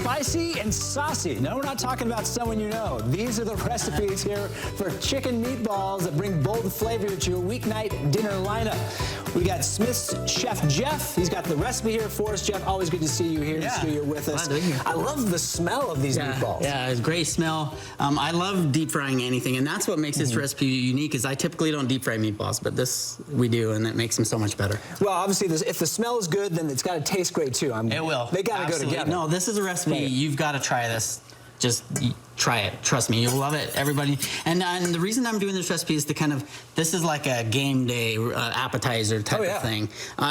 spicy and saucy. No, we're not talking about someone you know. These are the recipes here for chicken meatballs that bring bold flavor to your weeknight dinner lineup. We got Smith's Chef Jeff. He's got the recipe here for us. Jeff, always good to see you here in the studio with us. I love the smell of these meatballs. Yeah, it's a great smell. I love deep frying anything, and that's what makes this recipe unique. Is I typically don't deep fry meatballs, but this we do, and it makes them so much better. Well, obviously, if the smell is good, then it's got to taste great too. It will. They got to go together. No, this is a recipe. You've got to try this. Just try it. Trust me, you'll love it. Everybody. And the reason I'm doing this recipe is to kind of, this is like a game day appetizer type of thing.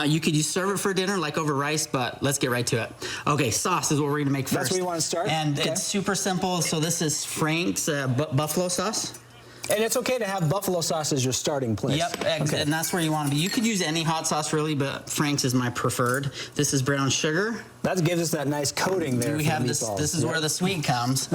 You could serve it for dinner, like over rice, but let's get right to it. Okay, sauce is what we're going to make first. That's where you want to start? And it's super simple. So this is Frank's buffalo sauce. And it's okay to have buffalo sauce as your starting place. Yep, and that's where you want to be. You could use any hot sauce really, but Frank's is my preferred. This is brown sugar. That gives us that nice coating there. We have this. This is where the sweet comes.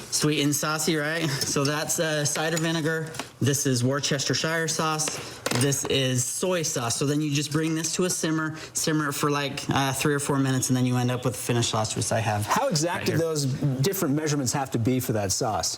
Sweet and saucy, right? So that's cider vinegar. This is Worcestershire sauce. This is soy sauce. So then you just bring this to a simmer it for like 3 or 4 minutes, and then you end up with the finished sauce, which I have. How exact do those different measurements have to be for that sauce?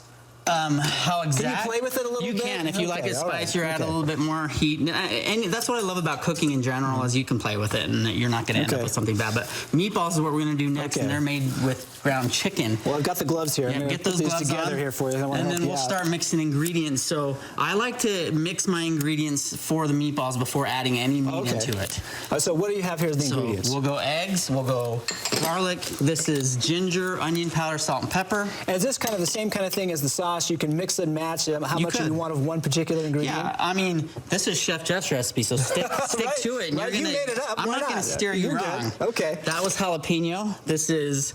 How exact? Can you play with it a little bit? You can. If you like it spicier, add a little bit more heat. And that's what I love about cooking in general, is you can play with it, and you're not going to end up with something bad. But meatballs is what we're going to do next, and they're made with ground chicken. Well, I've got the gloves here. Yeah, get those gloves together here for you. And then we'll start mixing ingredients. So I like to mix my ingredients for the meatballs before adding any meat into it. So what do you have here as the ingredients? We'll go eggs. We'll go garlic. This is ginger, onion powder, salt, and pepper. And is this kind of the same kind of thing as the sauce? You can mix and match how much you want of one particular ingredient? Yeah, I mean, this is Chef Jeff's recipe, so stick to it. And you made it up. I'm not going to steer you wrong. Okay. That was jalapeno. This is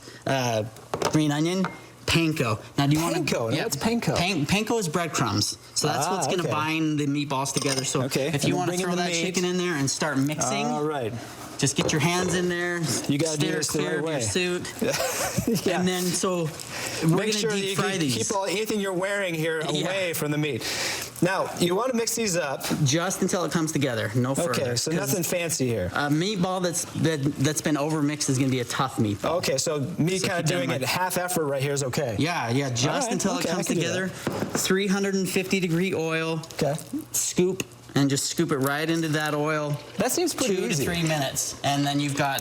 green onion. Panko. Now, do you want to? Yeah, what's panko? Panko is breadcrumbs. So that's what's going to bind the meatballs together. So if you want to throw that chicken in there and start mixing, all right. Just get your hands in there. You got to do this clear of your suit. And then we're going to deep fry these. Keep anything you're wearing here away from the meat. Now, you want to mix these up just until it comes together, no further. Okay, so nothing fancy here. A meatball that's been overmixed is going to be a tough meatball. Okay, so me kind of doing it half effort right here is okay. Yeah, just until it comes together. 350-degree oil. Okay. Scoop. And just scoop it right into that oil. That seems pretty easy. 2 to 3 minutes. And then you've got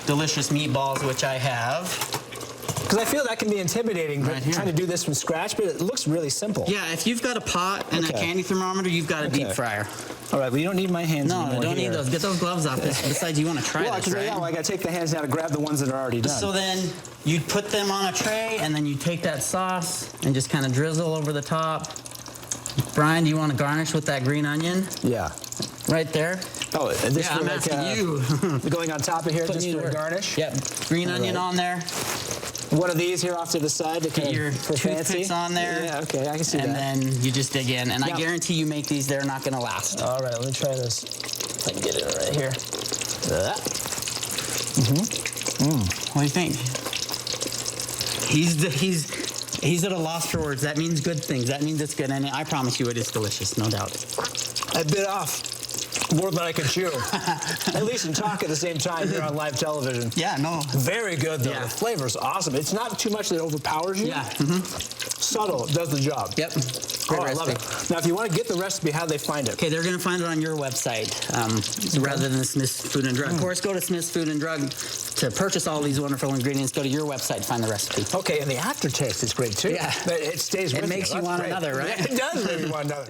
delicious meatballs, which I have. Because I feel that can be intimidating, trying to do this from scratch, but it looks really simple. Yeah, if you've got a pot and a candy thermometer, you've got a deep fryer. All right, well, you don't need my hands anymore. No, I don't need those. Get those gloves off. Besides, you want to try this, right? I got to take the hands down to grab the ones that are already done. So then you'd put them on a tray, and then you take that sauce and just kind of drizzle over the top. Brian, do you want to garnish with that green onion? Yeah. Right there. Oh, and this I'm asking you. Going on top of here just for a garnish? Yep. Green onion on there. One of these here off to the side to get your toothpicks on there. Yeah, okay, I can see that. And then you just dig in. And I guarantee you make these, they're not going to last. All right, let me try this. If I can get it right here. What do you think? He's at a loss for words. That means good things. That means it's good. And I promise you it is delicious, no doubt. I bit off more than I could chew. At least and talk at the same time here on live television. Yeah, no. Very good, though. The flavor's awesome. It's not too much that overpowers you. Yeah. Subtle. It does the job. Yep. Great recipe. I love it. Now, if you want to get the recipe, how do they find it? Okay, they're going to find it on your website rather than Smith's Food and Drug. Of course, go to Smith's Food and Drug to purchase all these wonderful ingredients. Go to your website to find the recipe. Okay, and the aftertaste is great, too. Yeah. It stays with you. It makes you want another, right? Yeah, it does make you want another.